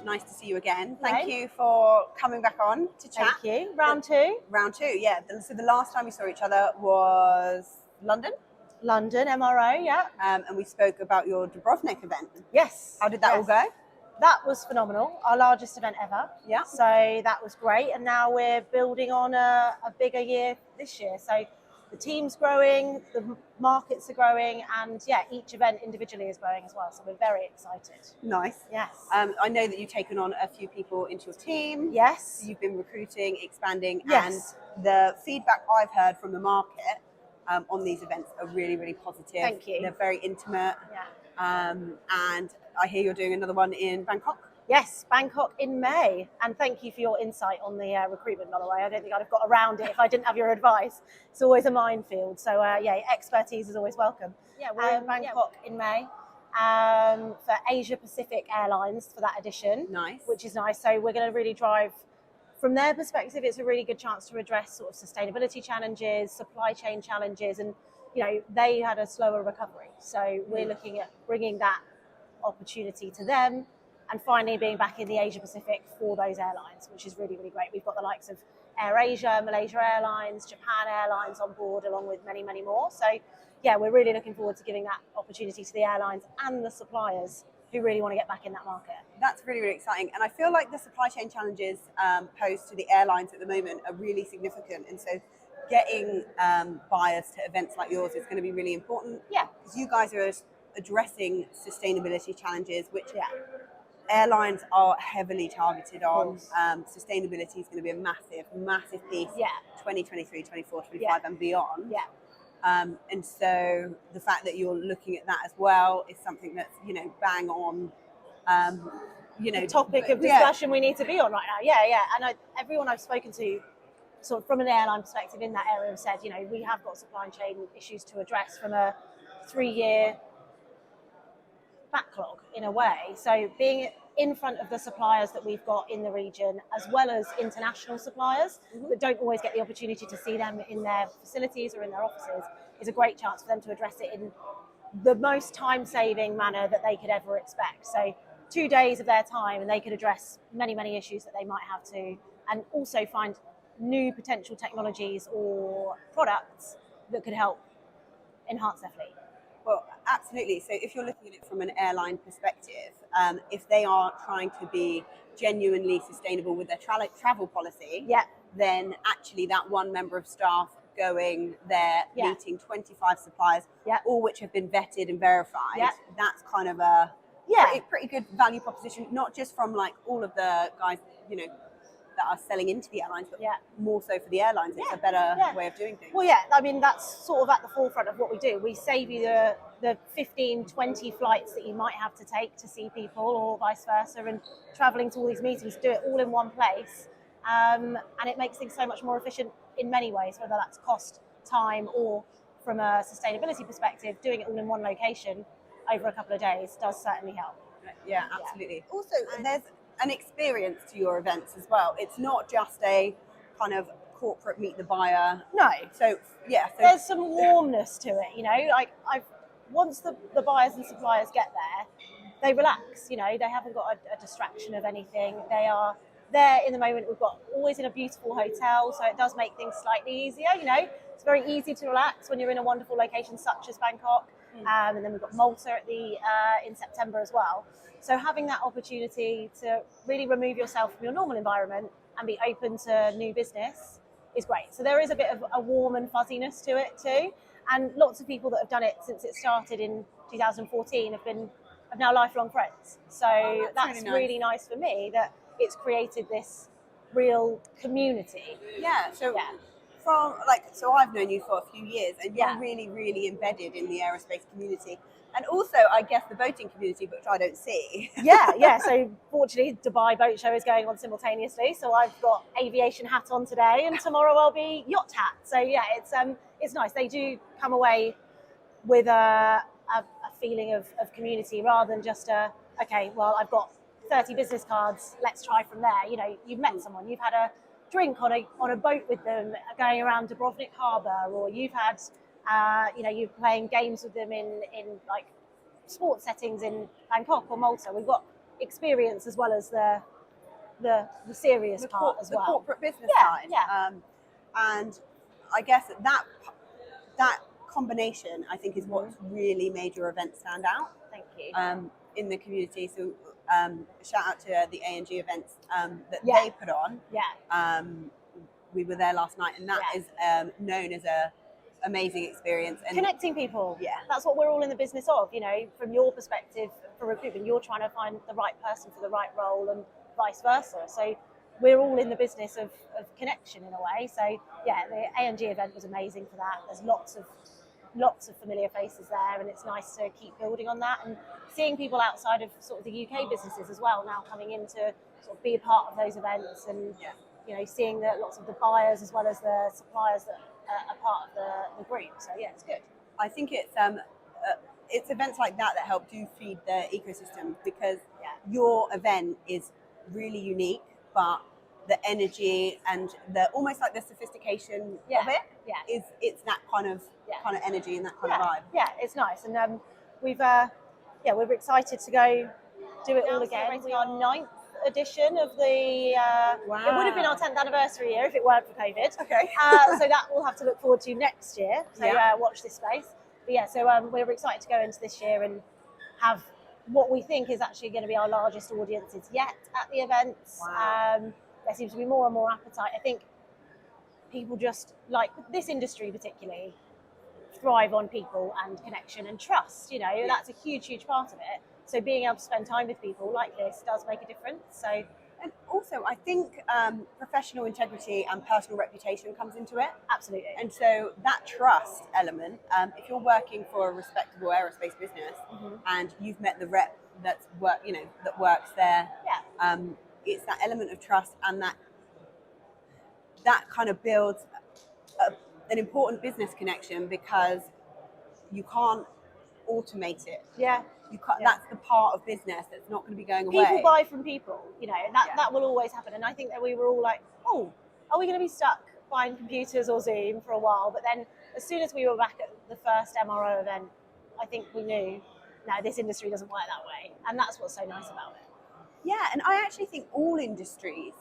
Nice to see you again. Thank you for coming back on to chat. Thank you. Round two. Round two, yeah. So the last time we saw each other was London. London, MRO, yeah. And we spoke about your Dubrovnik event. Yes. How did that all go? That was phenomenal. Our largest event ever. Yeah. So that was great. And now we're building on a bigger year this year. So the team's growing, the markets are growing, and yeah, each event individually is growing as well. So we're very excited. Nice. Yes. I know that you've taken on a few people into your team. Yes. You've been recruiting, expanding, Yes. and the feedback I've heard from the market on these events are really, really positive. Thank you. They're very intimate. Yeah. And I hear you're doing another one in Bangkok. Yes, Bangkok in May. And thank you for your insight on the recruitment, by the way. I don't think I'd have got around it if I didn't have your advice. It's always a minefield. So yeah, expertise is always welcome. Yeah, we're in Bangkok in May for Asia Pacific Airlines for that edition. Nice. Which is nice. So we're going to really drive, from their perspective, it's a really good chance to address sort of sustainability challenges, supply chain challenges, and they had a slower recovery. So we're looking at bringing that opportunity to them and finally being back in the Asia Pacific for those airlines, which is really, really great. We've got the likes of AirAsia, Malaysia Airlines, Japan Airlines on board, along with many, many more. So yeah, we're really looking forward to giving that opportunity to the airlines and the suppliers who really want to get back in that market. That's really, really exciting. And I feel like the supply chain challenges posed to the airlines at the moment are really significant. And so getting buyers to events like yours is going to be really important. Yeah. Because you guys are addressing sustainability challenges, which airlines are heavily targeted on. Sustainability is going to be a massive, massive piece. Yeah. 2023, 24, 25 and beyond. Yeah. And so the fact that you're looking at that as well is something that's, bang on, the topic of discussion we need to be on right now. Yeah, yeah. And everyone I've spoken to, sort of from an airline perspective in that area, have said, we have got supply chain issues to address from a 3-year backlog in a way. So being in front of the suppliers that we've got in the region, as well as international suppliers that don't always get the opportunity to see them in their facilities or in their offices, is a great chance for them to address it in the most time-saving manner that they could ever expect. So 2 days of their time, and they could address many, many issues that they might have to, and also find new potential technologies or products that could help enhance their fleet. Well, absolutely. So if you're looking at it from an airline perspective, if they are trying to be genuinely sustainable with their travel policy, then actually that one member of staff going there, meeting 25 suppliers, all which have been vetted and verified, that's kind of a pretty good value proposition, not just from like all of the guys, that are selling into the airlines, but more so for the airlines. It's a better way of doing things. Well, yeah, I mean, that's sort of at the forefront of what we do. We save you the 15, 20 flights that you might have to take to see people or vice versa, and traveling to all these meetings, do it all in one place. And it makes things so much more efficient in many ways, whether that's cost, time, or from a sustainability perspective, doing it all in one location over a couple of days does certainly help. Yeah, absolutely. Also, there's an experience to your events as well. It's not just a kind of corporate meet the buyer. No. So there's some warmness to it, like once the buyers and suppliers get there, they relax, they haven't got a distraction of anything. They are there in the moment. We've got always in a beautiful hotel, so it does make things slightly easier, It's very easy to relax when you're in a wonderful location such as Bangkok. And then we've got Malta at in September as well. So having that opportunity to really remove yourself from your normal environment and be open to new business is great. So there is a bit of a warm and fuzziness to it too. And lots of people that have done it since it started in 2014 have now lifelong friends. So that's really nice for me that it's created this real community. Yeah. So so I've known you for a few years, and you're really, really embedded in the aerospace community, and also I guess the boating community, which I don't see. Yeah. So fortunately, Dubai Boat Show is going on simultaneously. So I've got aviation hat on today, and tomorrow I'll be yacht hat. So yeah, it's nice. They do come away with a feeling of community rather than just I've got 30 business cards. Let's try from there. You've met someone, you've had a drink on a boat with them going around Dubrovnik Harbour, or you've had you're playing games with them in like sports settings in Bangkok or Malta. We've got experience as well as the serious part as well. The corporate business side. Yeah. And I guess that combination, I think, is what's really made your event stand out. Thank you. In the community. So shout out to the A&G events that they put on. Yeah. We were there last night, and that is known as a amazing experience. And connecting people. Yeah. That's what we're all in the business of. You know, from your perspective for recruitment, you're trying to find the right person for the right role and vice versa. So we're all in the business of connection in a way. So yeah, the A&G event was amazing for that. There's lots of familiar faces there, and it's nice to keep building on that and seeing people outside of sort of the UK businesses as well now coming in to sort of be a part of those events, and you know, seeing that lots of the buyers as well as the suppliers that are part of the group. So yeah, it's good. I think it's events like that help to feed the ecosystem, because your event is really unique, but the energy and the almost like the sophistication of it is it's that kind of energy and that kind of vibe. Yeah, it's nice, and we're excited to go do it all again. It's our 9th edition of the. It would have been our 10th anniversary year if it weren't for COVID. Okay. So that we'll have to look forward to next year. So watch this space. But yeah, so we're excited to go into this year and have what we think is actually going to be our largest audiences yet at the events. Wow. There seems to be more and more appetite. I think people just like this industry particularly thrive on people and connection and trust. You know, that's a huge part of it. So being able to spend time with people like this does make a difference. So, and also I think professional integrity and personal reputation comes into it. Absolutely. And so that trust element, if you're working for a respectable aerospace business and you've met the rep that works there, it's that element of trust, and that kind of builds an important business connection, because you can't automate it. Yeah. You can't, that's the part of business that's not going to be going away. People buy from people, you know, and that will always happen. And I think that we were all like, oh, are we going to be stuck buying computers or Zoom for a while? But then as soon as we were back at the first MRO event, I think we knew, no, this industry doesn't work that way. And that's what's so nice about it. Yeah, and I actually think all industries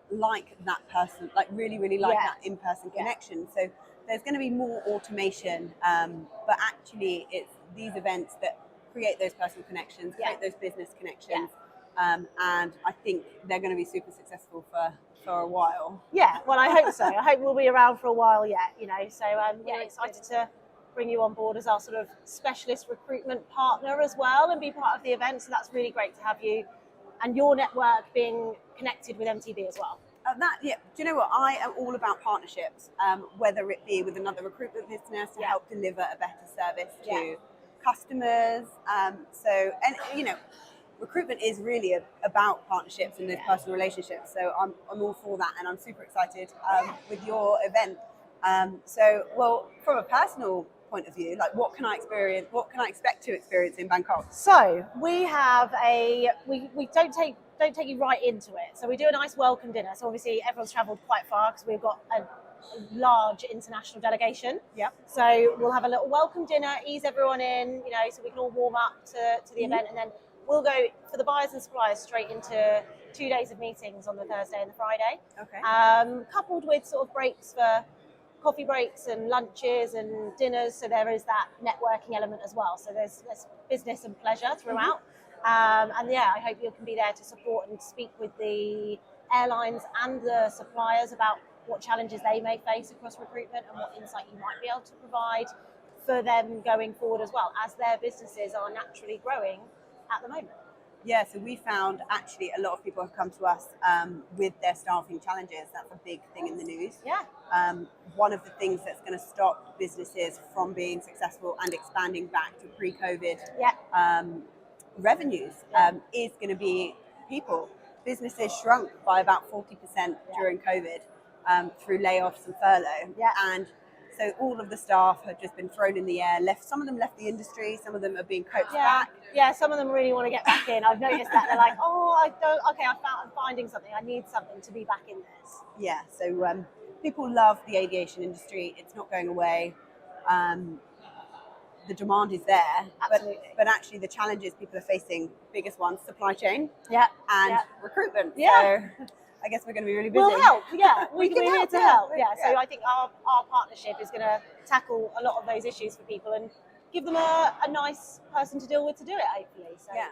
like that person, like really like that in-person connection. So there's going to be more automation, but actually it's these events that create those personal connections, create those business connections, and I think they're going to be super successful for a while. Yeah, well, I hope so. I hope we'll be around for a while yet, you know. So we're excited to bring you on board as our sort of specialist recruitment partner as well and be part of the event. So that's really great to have you and your network being connected with MTB as well. Do you know what? I am all about partnerships, whether it be with another recruitment business to help deliver a better service to customers. And you know, recruitment is really about partnerships and those personal relationships. So I'm all for that, and I'm super excited with your event. Well, from a personal point of view, like what can I expect to experience in Bangkok? So we have we don't take you right into it. So we do a nice welcome dinner. So obviously everyone's travelled quite far because we've got a large international delegation. Yep. So we'll have a little welcome dinner, ease everyone in, you know, so we can all warm up to the event, and then we'll go for the buyers and suppliers straight into 2 days of meetings on the Thursday and the Friday. Okay. Coupled with sort of breaks for coffee breaks and lunches and dinners, so there is that networking element as well. So there's business and pleasure throughout. And yeah, I hope you can be there to support and speak with the airlines and the suppliers about what challenges they may face across recruitment and what insight you might be able to provide for them going forward as well, as their businesses are naturally growing at the moment. Yeah, so we found actually a lot of people have come to us with their staffing challenges. That's a big thing in the news. Yeah. One of the things that's going to stop businesses from being successful and expanding back to pre-COVID revenues is going to be people. Businesses shrunk by about 40% during COVID through layoffs and furlough. Yeah. And so all of the staff have just been thrown in the air. Some of them left the industry. Some of them are being coaxed back. Yeah, some of them really want to get back in. I've noticed that. They're like, I'm finding something. I need something to be back in this. Yeah, so people love the aviation industry. It's not going away. the demand is there, Absolutely. but actually the challenges people are facing, biggest ones, supply chain and recruitment. Yeah. So I guess we're going to be really busy. We'll help, yeah. We can we're here help, to yeah. help. Yeah. So Yeah. I think our partnership is going to tackle a lot of those issues for people and give them a nice person to deal with to do it, hopefully. So Yeah.